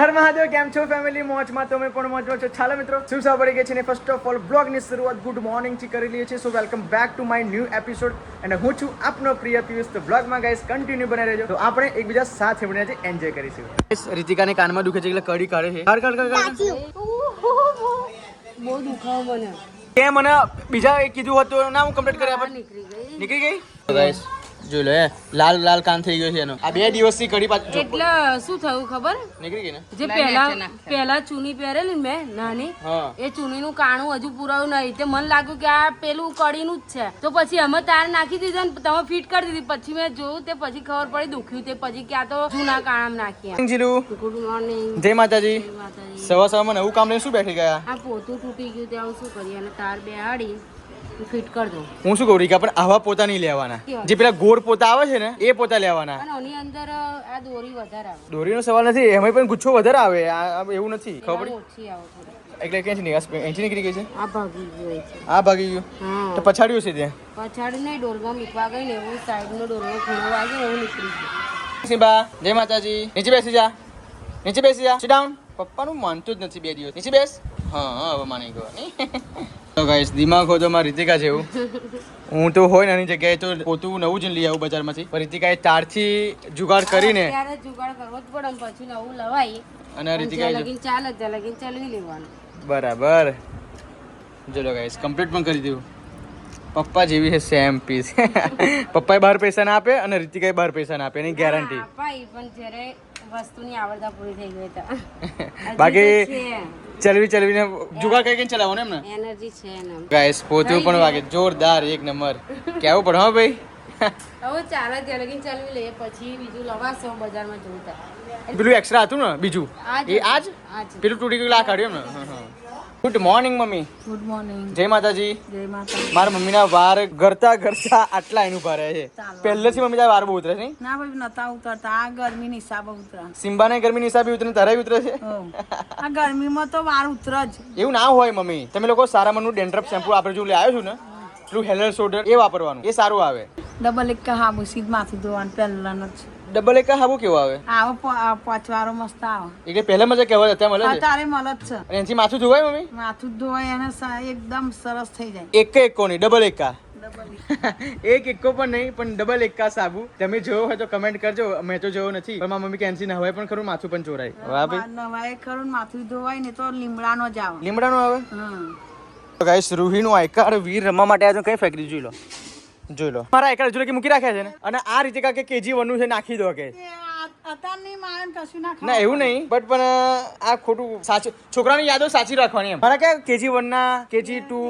હર મહાદેવ. કેમ છો ફેમિલી? મોજમાં તમે પણ મોજમાં છો. ચાલો મિત્રો, શું સવાર પડી ગઈ છે ને ફર્સ્ટ ઓફ ઓલ બ્લોગની શરૂઆત ગુડ મોર્નિંગ થી કરી લઈએ છીએ. સો welcome back to my new episode અને હું છું આપનો પ્રિય પિયુષ. તો બ્લોગમાં ગાઈસ કન્ટિન્યુ બને રહેજો. તો આપણે એકબીજા સાથે મળીને એન્જોય કરીશું. રીતિકાને કાનમાં દુખે છે એટલે કડી કાઢે છે. બહુ દુખાવો મને. તે મને બીજા કીધું હતું ના, હું કમ્પ્લીટ કરી આપે. નીકળી ગઈ ગાઈસ. જોઈ લો, લાલ લાલ કાન થઈ ગયો છે એનો. આ 2 દિવસથી કડી પાછું એટલે શું થયું ખબર? નીકળી ગઈ ને જે પહેલા ચૂની પહેરેલી ને મેં નાની, એ ચૂનીનું કાણું હજુ પુરાયું નહીં. તે મને લાગ્યું કે આ પેલું કડીનું જ છે. તો પછી અમે તાર નાખી દીધા ને તમે ફિટ કરી દીધી. પછી મેં જોયું તે પછી ખબર પડી દુખ્યું. તે પછી ક્યાં તો જૂના કાણામાં નાખ્યા. Jilu, good morning. જય માતાજી. સવા સવામાં નવું કામ લઈને શું બેઠી ગયા? આ પોતું તૂટી ગયું ત્યાં શું કરીએ અને તાર બેહાડી ફિટ કરી દો. હું શું કહું રીકા, પણ આવા પોતા નહીં લેવાના. જે પેલા ગોળ પોતા આવે છે ને એ પોતા લેવાના. અને આની અંદર આ દોરી વધારે આવે. દોરીનો સવાલ નથી, એમાં પણ ગુચ્છો વધારે આવે. આ એવું નથી, ખબર પડી? ઓછી આવે થોડી. એટલે ક્યાંથી નીકળી? અહીંથી નીકળી ગઈ છે. આ ભાગી ગયું છે. આ ભાગી ગયું હા, તો પછાડ્યું છે ત્યાં. પછાડી નહીં, ડોરમાં મૂકવા ગઈ ને એવું સાઈડનો ડોરનો ખૂણો વાગે એવું નીકળી ગયું. સિમ્બા, જય માતાજી. નીચે બેસી જા, નીચે બેસી જા. Sit down. પપ્પાનું માનતું જ નથી 2 દિવસ. નીચે બેસ. હા, હવે માની ગયો. તો ગાઈસ, દિમાગ હોય તો મારી રીતિકા જેવું. હું તો હોય ને એની જગ્યાએ તો પોતું નવું જ લઈ આવું બજારમાંથી. પણ રીતિકાએ તારથી જુગાડ કરીને ત્યારે જુગાડ કરવો જ પડે ને પછી નવું લવાય. અને રીતિકાએ લગીન ચાલે ત્યાં લગીન ચાલી લેવાનું. બરાબર. ચલો ગાઈસ, કમ્પ્લીટ પણ કરી દીધું. પપ્પા જેવી છે સેમ પીસ. પપ્પાએ બહાર પૈસા ના આપે અને રીતિકાએ બહાર પૈસા ના આપે, એની ગેરંટી. અપાય પણ જ્યારે વસ્તુની આવડતા પૂરી થઈ ગઈ તો બાકી ચલવીને જુગાડ કરીને ચલાવો ને એમને. એનર્જી છે ને ગાઈસ, પોતું પણ વાગે જોરદાર, 1 નંબર. કેવું પડે હા ભાઈ. હવે ચાલે ત્યાં લગીન ચાલવી લઈએ પછી બીજું લવાશે બજારમાં જોતા. પેલું એક્સ્ટ્રા હતું ને બીજું, એ આજ પેલું તૂટી ગયું આ કાઢ્યું ને. Good morning mummy. Good morning. જય માતાજી. જય માતા. મારા મમ્મીના વાર ઘરતા આટલા એનું ઉભા રહે છે. પહેલેથી મમ્મી વાર બહુ ઉતરે છે. ના ભાઈ નતા ઉતરતા, આ ગરમીની હિસાબે ઉતરા. સિમ્બાને ગરમીની હિસાબે ઉતરે, તારે ઉતરે છે. આ ગરમીમાં તો વાર ઉતર જ. એવું ના હોય મમ્મી. તમે લોકો સારા મનનું ડેન્ડ્રફ શેમ્પુ આપણે જો લઈ આવ્યો છું ને, પેલું હેલર શોલ્ડર એ વાપરવાનું, એ સારું આવે. ડબલ એક હાબુ સીધ માથું ધોવાનું પહેલાનો જ. ડબલ એક હાબુ કેવો આવે? આવો પચવારો મસ્ત આવે. એટલે પહેલા મજા કહેવાય અત્યારે મળે છે. તારે મળે જ છે. અને એનાથી માથું ધોવાય મમ્મી? માથું ધોવાય અને એકદમ સરસ થઈ જાય. એકો નહીં, ડબલ એકા. એક એકો પણ નહીં, પણ ડબલ એકા સાબુ. તમે જોયો હોય તો કમેન્ટ કરજો. મેં તો જોયો નથી, પણ મારા મમ્મી કેન્સી નવાય પણ ખરું, માથું પણ ચોરાય. વાહ ભાઈ, નવાય ખરું, માથું ધોવાય ને તો લીમડાનો જ આવે. લીમડાનો આવે. હા. તો ગાઈસ, રૂહીનું આયકાર વીર રમવા માટે આજે કઈ ફેક્ટરી જોઈ લો. જોઈ લો, મારા આયકાર જોઈ કે મૂકી રાખ્યા છે ને. અને આ રીતે કે KG 1 નું છે, નાખી દો કે. ના એવું નહીં, પણ આ ખોટું. સાચું છોકરાની યાદો સાચી રાખવાની એમ. મારા કે KG 1 ના KG 2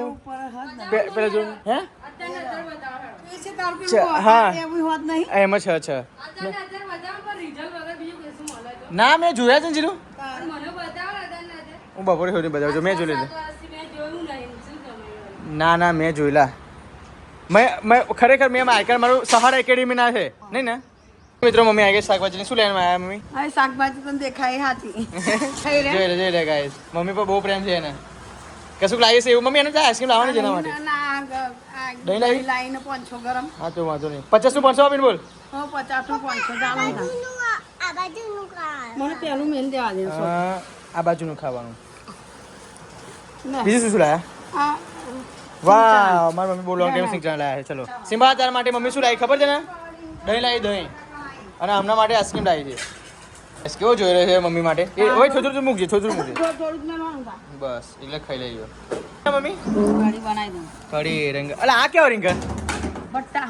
પેલા જો હે હા એમ છે. ના મેં જોયા છે ને જીલું. હું બપોરે સુધી બતાવજો, મેં જોઈ લીધું. ના મેં જોયેલા. મેં ખરેખર મેં આયકાર મારું સહારા એકેડમી ના છે નહીં ને. મિત્રો મમ્મી આગળ શાકભાજી શું લેવાનું આવ્યા મમ્મી? આ શાકભાજી પણ દેખાય હાથી. જોઈ લે ગાઈસ, મમ્મી પર બહુ પ્રેમ છે એને. કશું લાવીએ છે એવું મમ્મી? એને આઈસ્ક્રીમ લાવવાની છે એના માટે. દહીં લાવી લાઈને 500 ગરમ. હા તો વાંધો નહીં. 50 નું 500 આપીને બોલ. 50 નું 500 ચાલો. આ બાજુનું મને પેલું મેલ દેવા દે. આ બાજુનું ખાવાનું. બીજું શું લાયા? આ વાહ, મારી મમ્મી બહુ લોંગ ટાઈમ સિંગ લાયા છે. ચલો સિમ્બા, તારા માટે મમ્મી શું લાવી ખબર છે ને? દહીં લાવી, દહીં. અને આમના માટે આઈસ્ક્રીમ લાવી છે. કેવો જોઈ રહ્યો છે મમ્મી માટે? એ ઓય થોડું મૂકજે, થોડું મૂકજે. બસ એટલે ખાઈ લેજો મમ્મી. કઢી બનાવી દઉં. કઢી રીંગણ. અલા આ કેવા રીંગણ? બટ્ટા.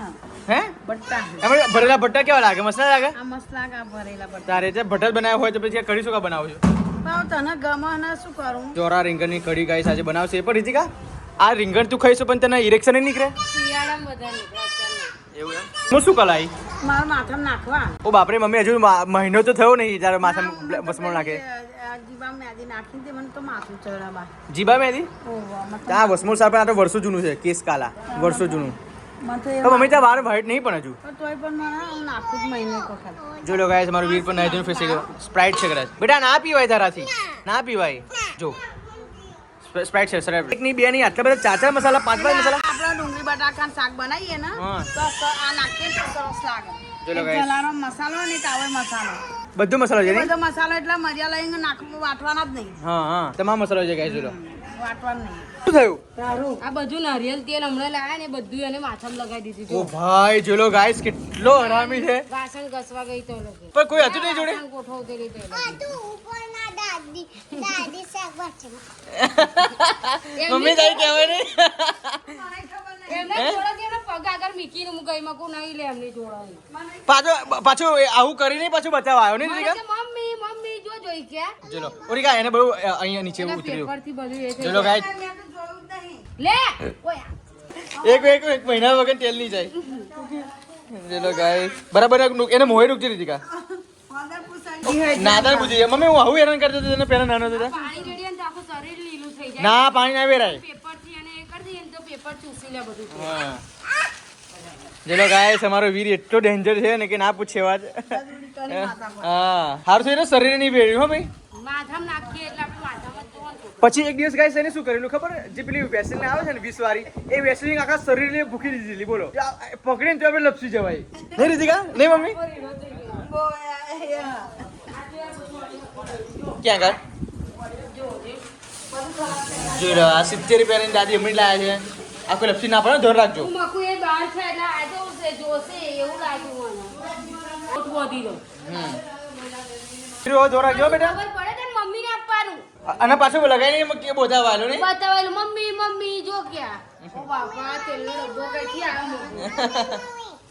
હે બટ્ટા. એમાં ભરેલા ભટ્ટા કેવા લાગે? મસ્ત લાગે. આ મસલા કા ભરેલા બટ્ટા. તારે જે ભટ્ટ બનાવ્યા હોય તો પછી કઢી શું કા બનાવો છો? બાવ તને ગમે ને શું કરું? ચોરા રીંગણની કઢી ગાઈસ આજે બનાવશે. એ પણ રીતિકા, આ રીંગણ તું ખાઈશું પણ તને ઇરેક્શન નહીં નીકળે? શિયાળામાં બધા નીકળે. એવું એમ? હું શું કલાઈ? મારા માથામાં નાખવા. ઓ બાપરે મમ્મી, હજુ મહિનો તો થયો નહીં જ્યારે માથામાં ભસ્મ નાખે. જીબા મેદી નાખી દે, મને તો માથું ચડાવા. જીબા મેદી? આ વસમોલ સાહેબ આ તો વર્ષો જૂનું છે. કેસ કાલા વર્ષો જૂનું. તો મમ્મી ત્યાં વાર વ્હાઈટ નહીં પણ હજુ. તોય પણ મને નાખું જ મહિને એક વખત. જો લો ગાઈસ, મારું વીર પણ નાઈ ધોઈને ફેસ ગયો. સ્પ્રાઇટ છે કદાચ. બેટા ના પીવાય તારાથી, ના પીવાય. જો સ્પ્રાઇટ છે સર. એક ની બે ની આટલા બધા 4 મસાલા 5 મસાલા. આપણે ડુંગળી બટાકાનું શાક બનાવીએ ને તો આ નાખીએ તો સરસ લાગે. જો લો ગાઈસ, જલાનો મસાલો ને તાવે મસાલો. બધો મસાલો છે ને? બધો મસાલો એટલે મજા લઈને નાખવું, વાટવાના જ નહીં. હા તમામ મસાલો છે ગાઈસ. જોલો વાટવાનું નહીં. શું થયું? તારું આ બધું નારિયેલ તેલ હમણાં લાયા ને બધું એને માથામાં લગાવી દીધું. ઓ ભાઈ જોલો ગાઈસ કેટલો હરામી છે. વાસણ ઘસવા ગઈ તો લોકો પણ કોઈ હતું નહીં જોડે. વાસણ ગોઠવતી રહી તો એ લોકો. મમ્મી તારી કહેવાય ને. એમને જોડો જેનો પગ આગળ મૂકીને હું ગઈ મકું નહીં લે એમની જોડો. પાછું આવું કરીને પાછું બતાવવા આવ્યો ને મને રીતિકા. કે મમ્મી મમ્મી જો જોઈ કે જોલો ઓરિકા એને બહુ અહીંયા નીચે એના ઉતર્યું. પેપરથી બધું એ થઈ જોલો ગાઈસ મેં તો જોયું જ નહીં. લે ઓય એક મહિના વગર તેલ નહીં જાય. જોલો ગાઈસ બરાબર એને મોહે ડૂબતી રીતિકા. ફાધર પૂછાય. નાદાર પૂછી મમ્મી હું આવું હેરાન કરતો હતો તને પહેલા નાનો હતો ત્યારે? પાણી રેડીએ ને તો આખું શરીર લીલું થઈ જાય. ના પાણી ના વેરાય. પેપરથી એને એ કરી દઈએ ને તો પેપર ચૂસી લે બધું. હા ચલો ગાઈસ અમારો વીર એટલો ડેન્જર છે ને કે ના પૂછે વાત. હા હારું થયું ને શરીર નહીં ભેળ્યું હો ભાઈ. માથામાં નાખીએ એટલે આપણે માથામાં જ જોવાનું. પછી એક દિવસ ગાઈસ એને શું કરેલું ખબર? જે પેલી વેસલિન આવે છે ને 20 વાળી એ વેસલિન આખા શરીરને ભૂખી દીધેલી. બોલો પકડીને તો આપણે લપસી જવાય નહીં રીતિકા? નહીં મમ્મી? ક્યાં ગયા? જો આ 70 રૂપિયાની દાદી હમણાં લાયા છે. આ કોઈ લપસી ના પડે ધ્યાન રાખજો. હું મકુ એ બહાર છે એટલે આ તો જોશે એવું લાગ્યું મને. ઓઠ વધી ગયો. ધ્યાન રાખજો બેટા. ખબર પડે કે મમ્મીને આપવાનું. અને પાછું લગાઈ નહીં કે બોધા વાળો નહીં. બતાવેલું મમ્મી મમ્મી જો ક્યાં. ઓ બાપા તેલનો ડબ્બો કઈથી આવ્યો મોટો.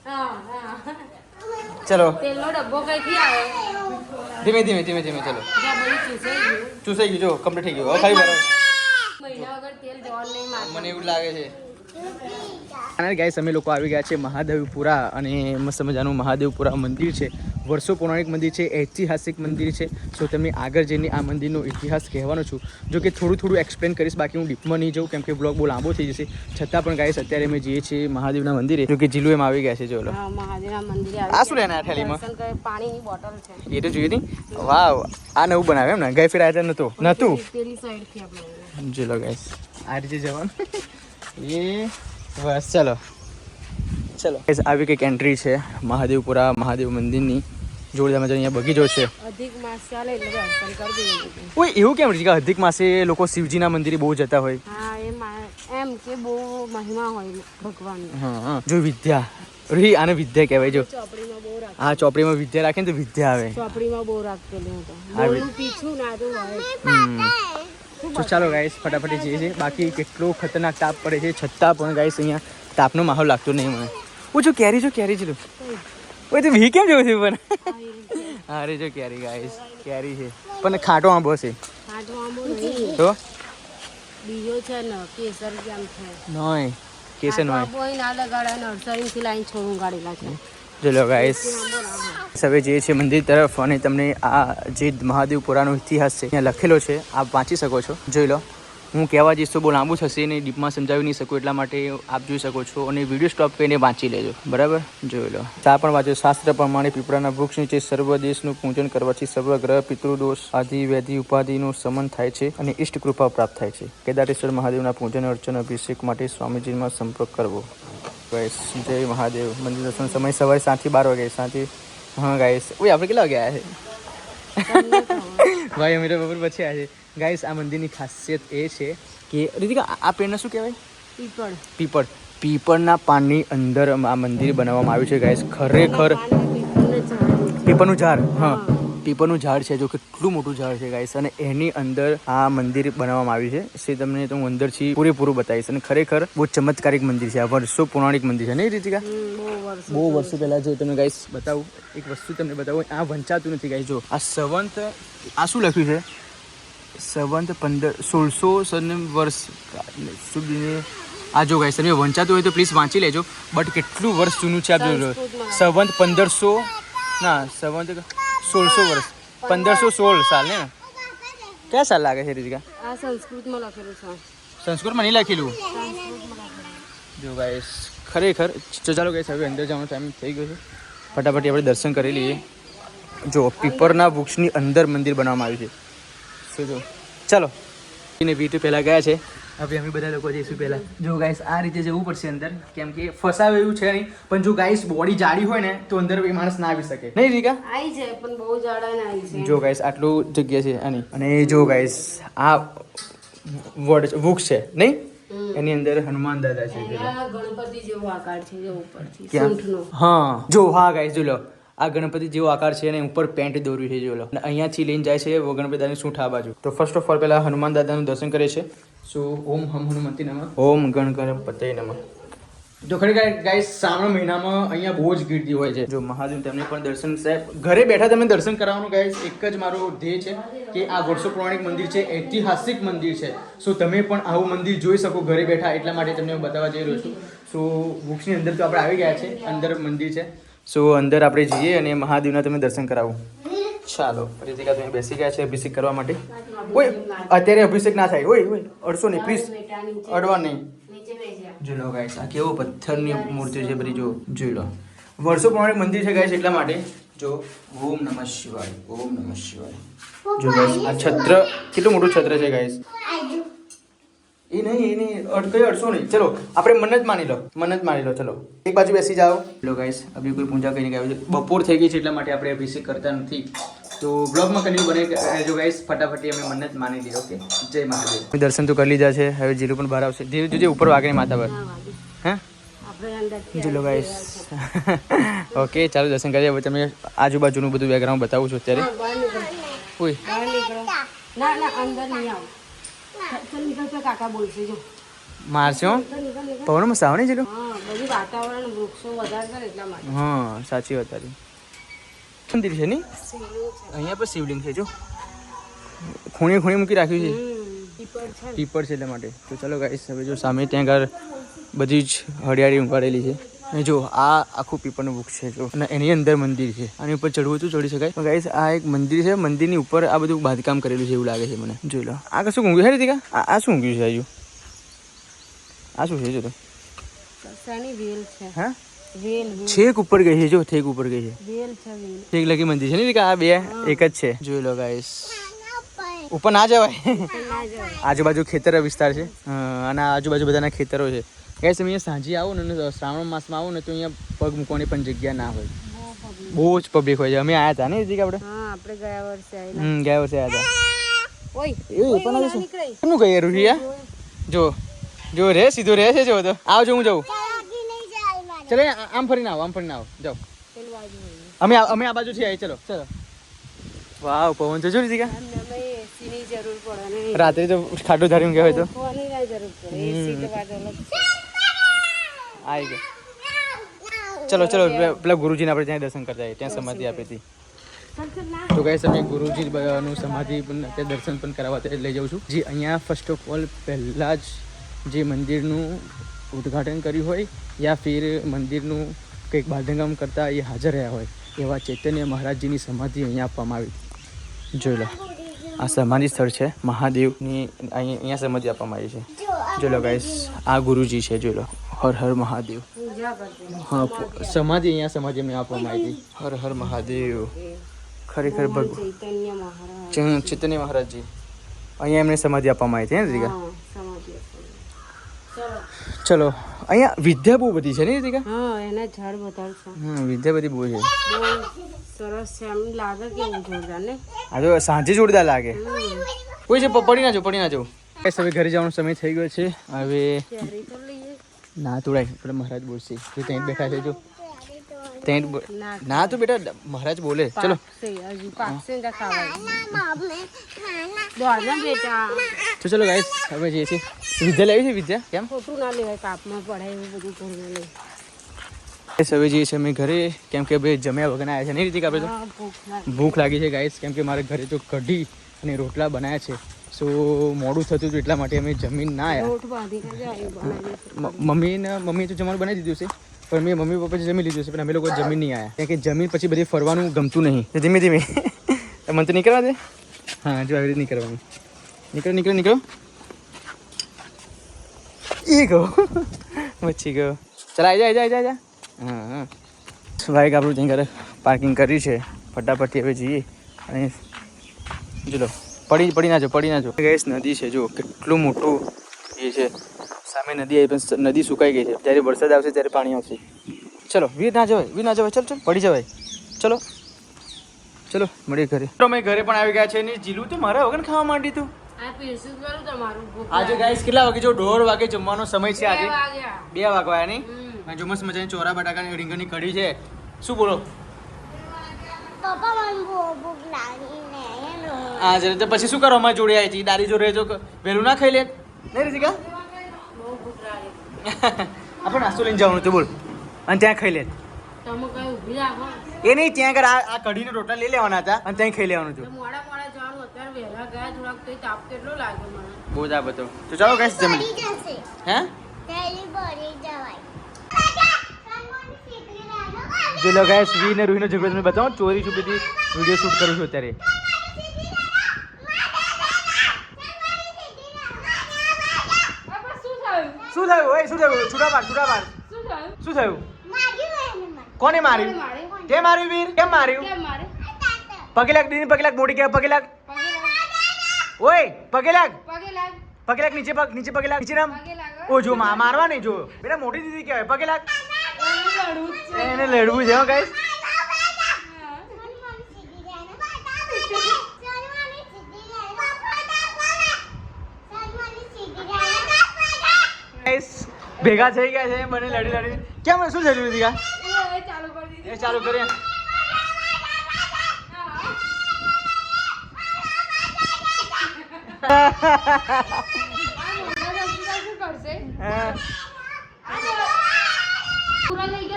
હા હા ચલો તેલનો ડબ્બો કઈથી આવ્યો. ધીમે ધીમે ચલો જ્યાં બધું ચૂસાઈ ગયું. ચૂસાઈ ગયું જો કમ્પ્લીટ થઈ ગયું. હવે ખાલી બરાબર મહિના વગર તેલ જવાનું નહીં માથે. મને એવું લાગે છે. અને ગાઈસ અમે લોકો આવી ગયા છે મહાદેવપુરા અને મસ્ત મજાનું મહાદેવપુરા મંદિર છે. વર્ષો પૌરાણિક મંદિર છે, ઐતિહાસિક મંદિર છે. સો તમે આગળ જઈને આ મંદિરનો ઇતિહાસ કહેવાનો છું. જો કે થોડું એક્સપ્લેન કરીશ, બાકી હું ડીપમાં નહીં જાઉં કેમ કે બ્લોગ બહુ લાંબો થઈ જશે. છતાં પણ ગાઈસ અત્યારે અમે જઈએ છીએ મહાદેવના મંદિરે. જો કે જીલું એમ આવી ગયા છે. જો હા મહાદેવના મંદિરે આ શું લેના થેલીમાં? દર્શન કરે. પાણીની બોટલ છે. એ તો જોયું નહીં. વાવ આ નવું બનાવે એમ ને? ગઈ ફેર આવ્યા નતું પેલી સાઈડથી આપણે ચલો ગાઈસ આ રીતે જવાનું. એ બસ ચલો ગાઈસ આવી કંઈક એન્ટ્રી છે મહાદેવપુરા મહાદેવ મંદિરની. જોરદાર મજા અહીંયા બગીચો છે. અધિક માસ ચાલે એટલે દર્શન કરી દઈએ. ઓય એવું કેમ છે કે અધિક માસે લોકો શિવજીના મંદિરે બહુ જતા હોય? હા એમ કે બહુ મહિમા હોય ભગવાનની. હા જો વિદ્યા રી આને વિદ્યા કહેવાય. જો ચોપડીમાં બહુ રાખ. આ ચોપડીમાં વિદ્યા રાખે ને તો વિદ્યા આવે. ચોપડીમાં બહુ રાખેલું હતું. આવી. બોલનું પીછું ના તો હોય. તો ચાલો ગાઈસ ફટાફટ જઈએ છીએ. બાકી કેટલો ખતરનાક તાપ પડે છે છતાં પણ ગાઈસ અહીંયા તાપનો માહોલ લાગતો નહીં મને. જો કેરી છે ઓય તો વી કેમ જોઉં છું પણ? અરે જો કેરી ગાઈસ કેરી છે પણ ખાટો આંબો છે આટલો આંબો નહીં. તો બીજો છે ને કેસર કેમ છે. નોય કેસે નોય. આંબો અહીં ના લગાડ્યા નર્સરીથી લાઈન છોડું ગાડેલા છે. ચલો ગાઈસ હવે જઈએ છીએ મંદિર તરફ અને તમને આ જે મહાદેવપુરાનો ઇતિહાસ છે ત્યાં લખેલો છે આપ વાંચી શકો છો. જોઈ લો. હું કહેવા જઈશ તો બહુ લાંબુ થશે ને ડીપમાં સમજાવી નહીં શકું એટલા માટે આપ જોઈ શકો છો અને વિડીયો સ્ટોપ કરીને વાંચી લેજો. બરાબર જોઈ લો. આ પણ વાંચો. શાસ્ત્ર પ્રમાણે પીપળાના વૃક્ષ નીચે સર્વ દેશનું પૂજન કરવાથી સર્વ ગ્રહ પિતૃદોષ આદિ વ્યાધિ ઉપાધિનું શમન થાય છે અને ઇષ્ટ કૃપા પ્રાપ્ત થાય છે. કેદારેશ્વર મહાદેવના પૂજન અર્ચન અભિષેક માટે સ્વામીજીમાં સંપર્ક કરવો. ગાઈસ જય મહાદેવ. મંદિર દર્શન સમય સવારે 7 થી 12 વાગે. 7 થી હા ગાઈસ ઓય આપણે કેટલા વાગે આવ્યા છે? ભાઈ અમે તો બપોર પછી આવ્યા છે. ગાઈસ આ મંદિરની ખાસિયત એ છે કે રીતિકા આ પેડને શું કહેવાય? પીપળના પાનની અંદર આ મંદિર બનાવવામાં આવ્યું છે ગાઈસ. ખરેખર પીપળનું ઝાડ. હા પીપળનું ઝાડ છે. જો કેટલું મોટું ઝાડ છે ગાઈસ અને એની અંદર આ મંદિર બનાવવામાં આવ્યું છે. તે તમને તો હું અંદરથી પૂરેપૂરું બતાવીશ અને ખરેખર બહુ ચમત્કારિક મંદિર છે. આ વર્ષો પૌરાણિક મંદિર છે નહીં રીતિકા? બહુ વર્ષો પહેલા જો તમને ગાઈસ બતાવું એક વસ્તુ તમને બતાવું. આ વંચાતું નથી ગાઈસ. જો આ સંવંત આ શું લખ્યું છે? સંવંત 1600 વર્ષ સુધીને આ જો ગાઈસ તમે વંચાતું હોય તો પ્લીઝ વાંચી લેજો. બટ કેટલું વર્ષ જૂનું છે આપ જોઈ લો. સંવંત 1500 ના સંવંત 1600 વર્ષ 1516 સાલ ને ક્યાં સાલ લાગે છે રીતિકા? આ સંસ્કૃતમાં લખેલું છે. સંસ્કૃતમાં નહીં લખેલું. જો ગાઈસ ખરેખર ચાલો ગાઈસ હવે અંદર જવાનો ટાઈમ થઈ ગયો છે. ફટાફટ આપણે દર્શન કરી લઈએ. જો પીપળના વૃક્ષની અંદર મંદિર બનાવવામાં આવ્યું છે. શું જો ચાલો ને વી તો પહેલાં ગયા છે, હવે અમે બધા લોકો જઈશું પહેલાં. જો ગાઈસ આ રીતે જવું પડશે અંદર, કેમ કે ફસાવે એવું છે નહીં, પણ જો ગાઈસ બોડી જાડી હોય ને તો અંદર એ માણસ ના આવી શકે નહીં રીકા. આવી છે પણ બહુ જાડા ના આવી છે. જો ગાઈસ આટલું જગ્યા છે આની, અને જો ગાઈસ આ વૃક્ષ છે નહીં, એની અંદર હનુમાન દાદા છે. એના ગણપતિ જેવો આકાર છે જો ઉપરથી ક્યાં? સૂંઠનો. હા જો, હા ગાઈસ જો લો, આ ગણપતિ જેવો આકાર છે અને ઉપર પેન્ટ દોર્યું છે જો લો, અને અહીંયાથી લઈને જાય છે ગણપતિ દાદાની સૂંઠ આ બાજુ. તો ફર્સ્ટ ઓફ ઓલ પહેલા હનુમાન દાદાનું દર્શન કરે છે. સો ઓમ હમ હનુમંતી નમઃ, ઓમ ગણ ગણપતયે નમઃ. જો ખરેખર ગાઈસ શ્રાવણ મહિનામાં અહીંયા બહુ જ ગીર્દી હોય છે. જો મહાદેવ તેમને પણ દર્શન સાહેબ ઘરે બેઠા તમે દર્શન કરાવવાનું ગાઈસ એક જ મારો ધ્યેય છે કે આ વર્ષો પૌરાણિક મંદિર છે, ઐતિહાસિક મંદિર છે. સો તમે પણ આવું મંદિર જોઈ શકો ઘરે બેઠા, એટલા માટે તમને હું બતાવવા જઈ રહ્યો છું. સો વૃક્ષની અંદર તો આપણે આવી ગયા છે, અંદર મંદિર છે. સો અંદર આપણે જઈએ અને મહાદેવના તમે દર્શન કરાવું. ચાલો રીતિકા તમે બેસી ગયા છે અભિષેક કરવા માટે. ઓય અત્યારે અભિષેક ના થાય, ઓય ઓય અડશો નહીં પ્લીઝ, અડવા નહીં. નીચે બેસી જોઈ લો ગાઈસ, આ કેવો પથ્થરની મૂર્તિ છે બધી, જો જોઈ લો. વર્ષો પૌરાણિક મંદિર છે ગાઈસ, એટલા માટે જો ઓમ નમઃ શિવાય, ઓમ નમઃ શિવાય. જો ગાઈસ આ છત્ર કેટલું મોટું છત્ર છે ગાઈસ. એ નહીં કઈ અડશો નહીં. ચલો આપણે મન્નત માની લો, મન્નત માની લો. ચલો એક બાજુ બેસી જાઓ. લો ગાઈસ અભી કોઈ પૂજા કરીને ગયા છે, બપોર થઈ ગઈ છે એટલા માટે આપણે અભિષેક કરતા નથી. તો બ્લોગમાં કન્ટિન્યુ બને જો ગાઈસ, ફટાફટી અમે મન્નત માની લીધી. ઓકે, જય મહાદેવ. દર્શન તો કરી લીધા છે, હવે જીલું પણ બહાર આવશે. ધીરે ધીરે ઉપર વાગે માથા પર. હે આપણે અંદર જીલો ગાઈસ. ઓકે ચાલો દર્શન કરીએ. હવે તમને આજુબાજુનું બધું બેકગ્રાઉન્ડ બતાવું છું અત્યારે. બહાર નીકળો, ઓય બહાર નીકળો. ના ના અંદર નહીં આવો. ચાલ નીકળ તો કાકા બોલશે જો. મારશો નીકળ નીકળ. પવનમાં સાવણી જીલું. હા બધું વાતાવરણ વૃક્ષો વધારે છે ને એટલા માટે. હા સાચી વાત તારી. મંદિર છે નહીં, શિવલિંગ છે. અહીંયા પર શિવલિંગ છે જો, ખૂણે ખૂણે મૂકી રાખ્યું છે, પીપળ છે ને. પીપળ છે એટલા માટે. તો ચલો ગાઈસ હવે જો સામે ત્યાં આગળ બધી જ હરિયાળી ઉગાડેલી છે. અને જો આ આખું પીપળનું વૃક્ષ છે જો, અને એની અંદર મંદિર છે. આની ઉપર ચડવું તો ચડી શકાય, પણ ગાઈસ આ એક મંદિર છે, મંદિરની ઉપર આ બધું બાંધકામ કરેલું છે એવું લાગે છે મને. જોઈ લો આ કશું ઊંઘ્યું છે રીતિકા, આ શું ઊંઘ્યું છે હજુ, આ શું છે જો તો. શાની વેલ છે. હા વેલ છેક ઉપર ગઈ છે જો, છેક ઉપર ગઈ છે. વેલ છે વેલ. છેક લગી મંદિર છે ને રીતિકા, આ બે એક જ છે. જોઈ લો ગાઈસ, ઉપર ના જવાય. ના જવાય. આજુબાજુ ખેતર વિસ્તાર છે, અને આજુબાજુ બધાના ખેતરો છે. ગાઈસ તમે અહીંયા સાંજે આવો ને, શ્રાવણ માસમાં આવો ને, તો અહીંયા પગ મૂકવાની પણ જગ્યા ના હોય, બહુ જ પબ્લિક હોય છે. અમે આવ્યા હતા ને રીતિકા આપણે. હા આપણે ગયા વર્ષે આવેલા. ગયા વર્ષે આવ્યા હતા. ઓય એ પણ શું શું કહીએ રૂહિયા, જો જો રે સીધો રહે છે જો. તો આવજો, હું જાઉં. ચલો આમ ફરીને આવો, આમ ફરીને આવો, જાઓ. પેલું બાજુ હોય. અમે આ બાજુથી આવી. ચલો ચલો. વાવ પવન છે જો રીતિકા. અમે એસીની જરૂર પડે ને. રાત્રે તો ખાટો ધારી ઊંઘ્યા હોય તો કોની ના જરૂર પડે, એસી તો વાત અલગ છે. આવી ગયા. ચલો ચલો પેલા ગુરુજીને આપણે ત્યાં દર્શન કરતા ત્યાં સમાધિ આપી હતી. ચાલ ચાલ ના. તો ગાઈસ અમે ગુરુજી નું સમાધિ પણ તે દર્શન પણ કરાવવા લઈ જાઉં છું. જે અહીંયા ફર્સ્ટ ઓફ ઓલ પહેલાં જ જે મંદિરનું ઉદ્ઘાટન કર્યું હોય યા ફિર મંદિરનું કંઈક બાંધકામ કરતા એ હાજર રહ્યા હોય એવા ચૈતન્ય મહારાજજીની સમાધિ અહીંયા આપવામાં આવી. જોઈ લો આ સમાધિ સ્થળ છે મહાદેવની, અહીંયા સમાધિ આપવામાં આવી છે. જોઈ લો ગાઈસ આ ગુરુજી છે, જોઈ લો. હર હર મહાદેવ. પૂજા કરતી. હા સમાધિ અહીંયા સમાધિ એમને આપવામાં આવી હતી. હર હર મહાદેવ. ખરેખર ચૈતન્ય મહારાજ. ચૈતન્ય મહારાજજી અહીંયા એમને સમાધિ આપવામાં આવી હતી ને રીતિકા. હા સમાધિ આપવાની. ચલો. ચલો અહીંયા વિદ્યા બહુ બધી છે ને રીતિકા. હા એના ઝાડ બતાવશો. વિદ્યા બધી બહુ છે. બહુ સરસ છે, એમ લાગે કેવું જોરદાર ને. આ તો સાંજે જોરદાર લાગે. કોઈ છે પડી ના જાવ, પડી ના જાવ. હવે ઘરે જવાનો સમય થઈ ગયો છે. હવે કેરી તો લઈએ. ના તોડાય આપણે મહારાજ બોલશે, જો ત્યાં બેઠા છે જો ત્યાં. ના તો બેટા મહારાજ બોલે. ચલો હજુ પાકશે ને ખાવાય. દોડને બેટા. તો ચલો ગાઈસ હવે જઈએ છીએ. વિદ્યા લેવી છે, વિદ્યા કેમ ખોટું ના લેવાય, કાપમાં પડાય એવું બધું ઘરમાં લે. હવે જઈએ છીએ અમે ઘરે, કેમ કે ભાઈ જમ્યા વગર આવ્યા છે નહીં રીતિકા આપણે તો. હા ભૂખ લાગે. ભૂખ લાગી છે ગાઈસ, કેમ કે મારે ઘરે તો કઢી અને રોટલા બનાવ્યા છે. સો મોડું થતું હતું એટલા માટે અમે જમીન ના આવ્યા. રોટ બાંધીને જાય બનાવીએ. મમ્મીએ તો જમવાનું બનાવી દીધું છે, પણ મેં મમ્મી પપ્પાએ જમી લીધું છે, પણ અમે લોકો જમીન નહીં આવ્યા, કેમ કે જમીન પછી બધી ફરવાનું ગમતું નહીં. ધીમે ધીમે મને તો નીકળવા દે. હા જો આવી રીતે નીકળવાનું. નીકળો નીકળો નીકળો. એ ગયો બચી ગયો. ચાલ આવી જા આવી જા. હા હા બાઈક આપણું ત્યાં ઘરે પાર્કિંગ કર્યું છે. ફટાફટ હવે જઈએ અને ચલો પડી ના જો ગેસ નદી છે જો કેટલું મોટું એ છે સામે નદી આવી પણ નદી સુકાઈ ગઈ છે જ્યારે વરસાદ આવશે ત્યારે પાણી આવશે ચલો વીર ના જવાય ચલ પડી જવાય ચલો મળીએ ઘરે તો અમે ઘરે પણ આવી ગયા છે ને જીલું તો મારા વગર ખાવા માંડી તું આ પીરસું કરું તમારું ભૂખ આજે ગાઈસ કેટલા વાગે જો 1:30 વાગે જમવાનો સમય છે આજે વાગ્યા 2 વાગવા નહીં અને જો મસ્ત મજાની ચોરા બટાકાની રીંગણની કઢી છે શું બોલો પપ્પા મને બહુ ભૂખ લાગી ને હા જરા તો પછી શું કરો અમારે જોડે આવી હતી દાદી જોડે જો વહેલું ના ખાઈ લે નહીં રીતિકા બહુ ભૂખ લાગે આપણે નાસ્તો લઈને જવાનું હતું બોલ અને ત્યાં ખાઈ લે તમે કઈ ઊભી રાખો એ નહીં ત્યાં આગળ આ કઢીનો રોટલા લઈ લેવાના હતા અને ત્યાં ખાઈ લેવાનું હતું મોડા જવાનું અત્યારે વહેલા ગયા થોડાક તો તાપ કેટલો લાગે મને બહુ જ આ બધો તો ચાલો ગાઈસ જમી પડી જશે હે પહેલી પડી જવાય જે લો ગાઈસ વી ને રૂહીનો ઝઘડો તમને બતાવો ચોરી છુપીથી વિડીયો શૂટ કરું છું અત્યારે શું થયું ઓય શું થયું છૂટા પાડ શું થયું કોને માર્યું તે માર્યું વીર કેમ માર્યું પગે લાગ દીદી પગે લાગ મોટી કે પગે લાગ ઓય પગે લાગ નીચે પગે લાગ નીચે નામ ઓ જો મારવા નહીં જો બેટા મોટી દીદી કહેવાય પગે લાગ એને લડવું છે ગાઈસ ગાઈસ ભેગા થઈ ગયા છે મને લડી કેમ શું થયું દીદી એ ચાલુ કરીએ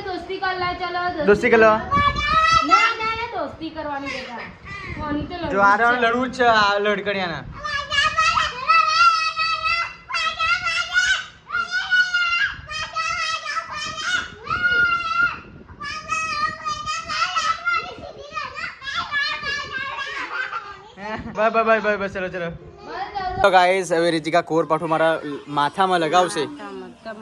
દોસ્તી કર લે ચલો દોસ્તી કરો ના દોસ્તી કરવાની બેટા કોની તો જો આ લડવું જ છે આ લડકડિયાના બાય ચલો તો ગાઈસ હવે રીતિકા કોર પાઠો મારા માથામાં લગાવશે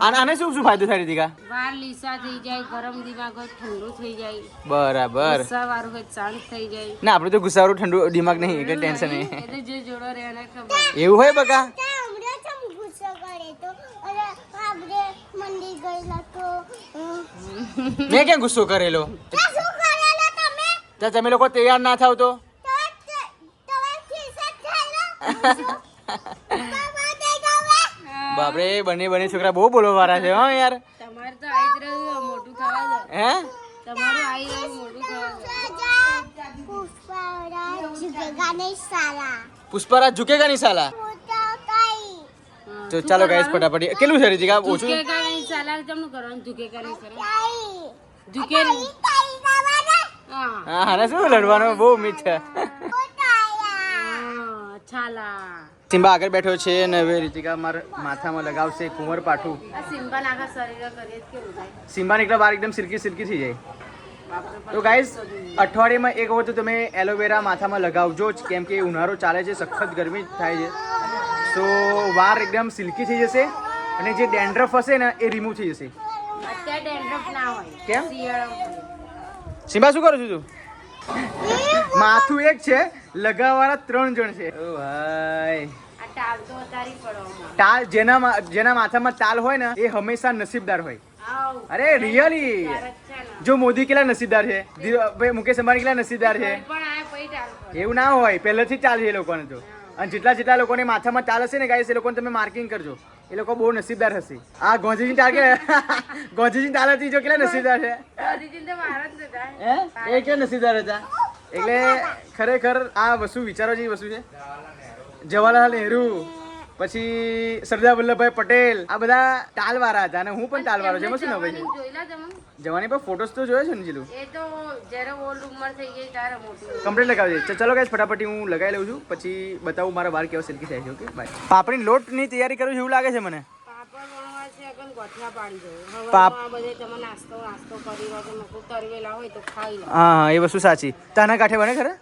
આને શું ફાયદો થાય રીતિકા વાર લીસા થઈ જાય ગરમ દિમાગ હોય ઠંડુ થઈ જાય બરાબર ગુસ્સા વાળું હોય શાંત થઈ જાય ના આપણે તો ગુસ્સાવાળું ઠંડુ દિમાગ નહીં કે ટેન્શન નહીં એટલે જે જોડો રહે એને ખબર એવું હોય બકા ગુસ્સો કરે તો અને આપણે મંદિર ગયેલા તો મેં ક્યાં ગુસ્સો કરેલો શું કરેલા તમે તો તમે લોકો તૈયાર ના થાવ તો બાપરે બંને છોકરા બહુ બોલવા વાળા છે હા યાર તમારે તો આઈ જ રહ્યું મોટું થવા દે હે તમારું આઈ રહ્યું મોટું થવા દે પુષ્પરાજ ઝુકેગા નહીં સાલા તો ચાલો ગાઈસ ફટાફટ કેટલું છે રીતિકા ઓછું ઝુકેગા નહીં સાલા તમને કરવાનું ઝુકેગા નહીં કરવાનું ઝુકે નહીં હા હા ને શું લડવાનું બહુ ઉમ્મીદ છે છાલા સિમ્બા આગળ બેઠો છે અને હવે રીતિકા મારા માથામાં લગાવશે કુંવર પાઠું આ સિમ્બા નાખા શરીર કરીએ કેવું થાય સિમ્બા નીકળે બહાર એકદમ સિલ્કી થઈ જાય તો ગાઈસ અઠવાડિયામાં એક વખત તમે એલોવેરા માથામાં લગાવજો જ કેમ કે ઉનાળો ચાલે છે સખત ગરમી થાય છે તો વાર એકદમ સિલ્કી થઈ જશે અને જે ડેન્ડ્રફ હશે ને એ રિમૂવ થઈ જશે અત્યારે ડેન્ડ્રફ ના હોય કેમ શિયાળામાં સિમ્બા શું કરું છું તું માથું એક છે લગાવવાળા 3 જણ છે ઓ ભાઈ આ ટાલ તો ઉતારી પડો તાલ જેના માથામાં તાલ હોય ને એ હંમેશા નસીબદાર હોય આવ અરે રિયલી જો મોદી કેટલા નસીબદાર છે ભાઈ મુકેશ અંબાણી કેટલા નસીબદાર છે પણ આ પઈ ટાલ પડે એવું ના હોય પહેલેથી જ ચાલ છે એ લોકોને તો અને જેટલા લોકોને માથામાં તાલ હશે ને ગાઈસ એ લોકોને તમે માર્કિંગ કરજો એ લોકો બહુ નસીબદાર હશે આ ગોંજીજી તાલ કે ગોંજીજી તાલ હતી જો કેટલા નસીબદાર છે બધી તો મારા જ હતા હે એ કેવા નસીબદાર હતા એટલે ખરેખર આ વસ્તુ વિચારો જેવી વસ્તુ છે જવાહરલાલ નહેરુ પછી સરદાર વલ્લભભાઈ પટેલ આ બધા તાલવાળા હતા અને હું પણ તાલવાળો છે એમાં શું નવાઈ છે જોઈલા તમે જવાની પર ફોટોસ તો જોયો છે ને જીલું એ તો જ્યારે ઓલ્ડ ઉંમર થઈ ગઈ ત્યારે મોટી કમ્પ્લીટ લગાવજે ચલો ગાઈસ ફટાફટ હું લગાવી લઉં છું પછી બતાવું મારા વાળ કેવા સિલ્કી થાય છે ઓકે બાય પાપડી લોટની તૈયારી કરું છું એવું લાગે છે મને પાપડ વણવા છે અગન ગોઠિયા પાડી દો હવે પાપ- આ બધે તમે નાસ્તો કરી રહ્યો તો મકુ તરવેલા હોય તો ખાઈ લો હા એ વસ્તુ સાચી તાના કાંઠે બને ખરે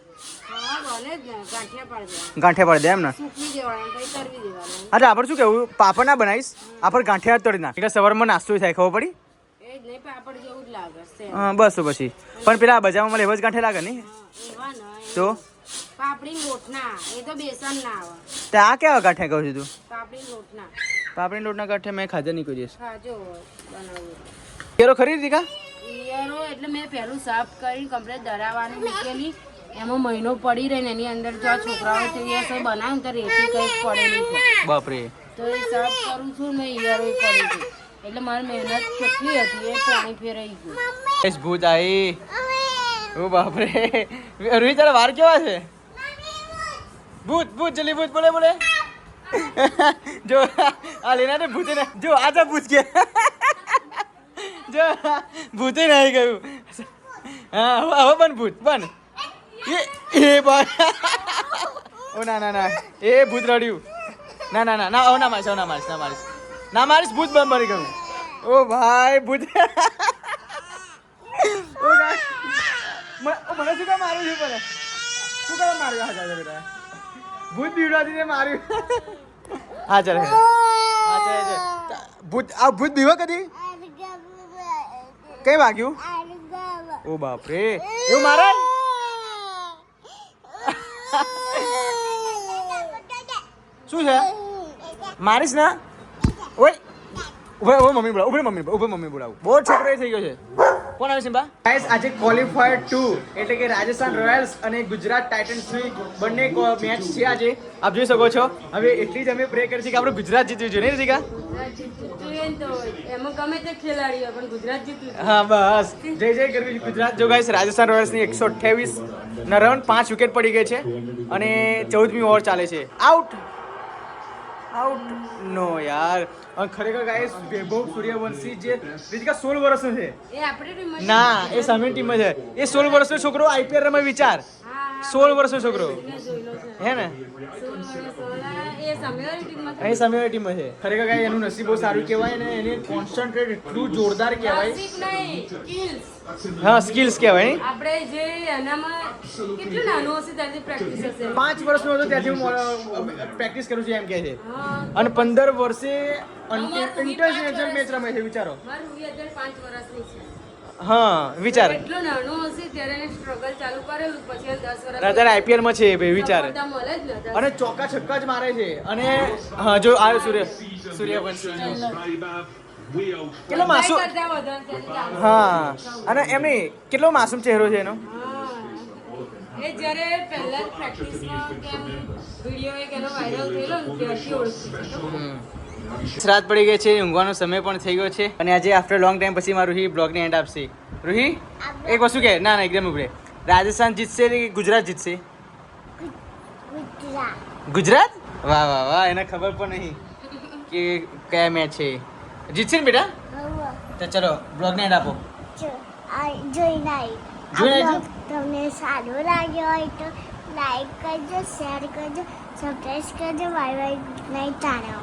હા બને જ ને ગાંઠિયા પાડી દો ગાંઠે પાડી દે એમ ને સૂકવી દેવાના પછી તરવી દેવાના એટલે આપણે શું કેવું પાપડ ના બનાવીશ આપણે ગાંઠિયા તળી નાખ એટલે સવારમાં નાસ્તો થાય ખબર પડી એ જ નહીં પાપડ જેવું જ લાગે છે હા બસ તો પછી પણ પેલા બજારમાં મળે એવા જ ગાંઠે લાગે નહીં એવા ને તો પાપડી લોટના એ તો બેસન ના આવે તે આ કેવા ગાંઠિયા કહું છું તું? પાપડી લોટના પાપડી લોટના ગાંઠિયા મેં ખાધા નહીં કોઈ દિવસ. ખાજો બનાવું કેરો ખરીદી કા? ઈયરો એટલે મેં પહેલું સાફ કરીને કમ્પ્લીટ દરાવાની મૂકેલી એમાં મહિનો પડી રહે ને એની અંદર જો આ છોકરાઓ તો એ સબ બનાવ્યું તો રેતી કંઈક પડેલી છે બાપરે. તો એ સાફ કરું છું મેં ઈયરો પડી છે એટલે મારી મહેનત કેટલી હતી એ પાણી ફેરાઈ ગયું. એસ ભૂત આઈ. ઓ બાપરે. રોહિત તારા વાર કેવા છે? ભૂત ભૂત જલ્દી ભૂત બોલે બોલે. જો આ લેના ને ભૂતે ને જો આજા ભૂત કે જો ભૂતે નહીં ગયું. હા હવે બન ભૂત બન. એ બન. ઓ ના ના ના એ ભૂત રડ્યું. ના ના ના ના ઓ ના મારીશ ઓ ના મારીશ ના મારીશ ના મારીશ ભૂત બન મરી ગયું. ઓ ભાઈ ભૂત. ઓ ગાય મને શું કામ માર્યું છે મને શું કામ માર્યું? હા ચાલે બેટા ભૂત બીવડાથી તે માર્યું. હા ચાલે હા ચાલે ભૂત આ ભૂત બીવા કદી કઈ વાગ્યું? ઓ બાપ રે એવું મારે? શું છે મારીશ ના? ઓય ઉભે મમ્મી બોલાવ ઉભે મમ્મી બોલાવ બહુ છોકરો થઈ ગયો છે. કોણ આવે સિમ્બા? ગાઈસ આજે ક્વોલિફાયર 2 એટલે કે રાજસ્થાન રોયલ્સ અને ગુજરાત ટાઇટન્સની બંને મેચ છે આજે. આપ જોઈ શકો છો. હવે એટલી જ અમે પ્રે કરી છે કે આપણે ગુજરાત જીતવું જોઈએ નહીં રીતિકા? એમાં ગમે તે ખેલાડી હોય પણ ગુજરાત જીત્યું. હા બસ જય જય કરવી ગુજરાત. જો ગાઈસ રાજસ્થાન રોયલ્સની 128 ના રન 5 વિકેટ પડી ગઈ છે અને 14મી ઓવર ચાલે છે. આઉટ નો યાર. અને ખરેખર ગાઈસ વૈભવ સૂર્યવંશી જે રીતિકા 16 વર્ષનો છે. એ આપણી ટીમ ના એ સામેની ટીમ છે. એ 16 વર્ષનો છોકરો આઈપીએલ રમે વિચાર. 16 વર્ષનો છોકરો હે ને એ સામેવાળી ટીમમાં અહીં સામેવાળી ટીમ છે. ખરેખર ગાય એનું નસીબ બહુ સારું કહેવાય ને એને કોન્સન્ટ્રેટ એટલું જોરદાર કહેવાય. હા સ્કિલ્સ કહેવાય નહીં. આપણે જે એનામાં કેટલું નાનું હશે ત્યાંથી પ્રેક્ટિસ હશે 5 વર્ષનો હતો ત્યાંથી હું પ્રેક્ટિસ કરું છું એમ કહે છે. હા અને 15 વર્ષે ઇન્ટરનેશનલ મેચ રમે છે વિચારો. મારું રૂહી અત્યારે 5 વર્ષની છે. હા વિચાર. એટલો નાનો હશે ત્યારે એને સ્ટ્રગલ ચાલુ કરેલું પછી 10 વર્ષ અત્યારે આઈપીએલ માં છે ભાઈ વિચાર. મળે જ ને અને ચોક્કા છક્કા જ મારે છે. અને હા જો આ સૂર્યવંશી કેટલો માસૂમ. કરતા વધારે તેની ચાલે. હા અને એમની કેટલો માસૂમ ચહેરો છે એનો. હા. એ જ્યારે પહેલા પ્રેક્ટિસમાં કેમ વિડીયો એક એનો વાયરલ થયેલો ને ત્યારથી ઓળખી રાત પડી ગઈ છે ઊંઘવાનો સમય પણ થઈ ગયો છે અને આજે આફ્ટર લોંગ ટાઈમ પછી મારું રૂહી બ્લોગની એન્ડ આપશે. રૂહી એક વસ્તુ કે ના એકદમ ઉભરે. રાજસ્થાન જીતશે કે ગુજરાત જીતશે? ગુજરાત. વાહ વાહ વાહ એને ખબર પણ નહીં કે કયા મેચ છે. જીતશે ને બેટા? તો ચલો બ્લોગને એન્ડ આપો. જોઈને જોઈને તમને સારું લાગ્યો હોય તો લાઈક કરજો, શેર કરજો, સબસ્ક્રાઈબ કરજો. Bye bye. નહીં તાણો.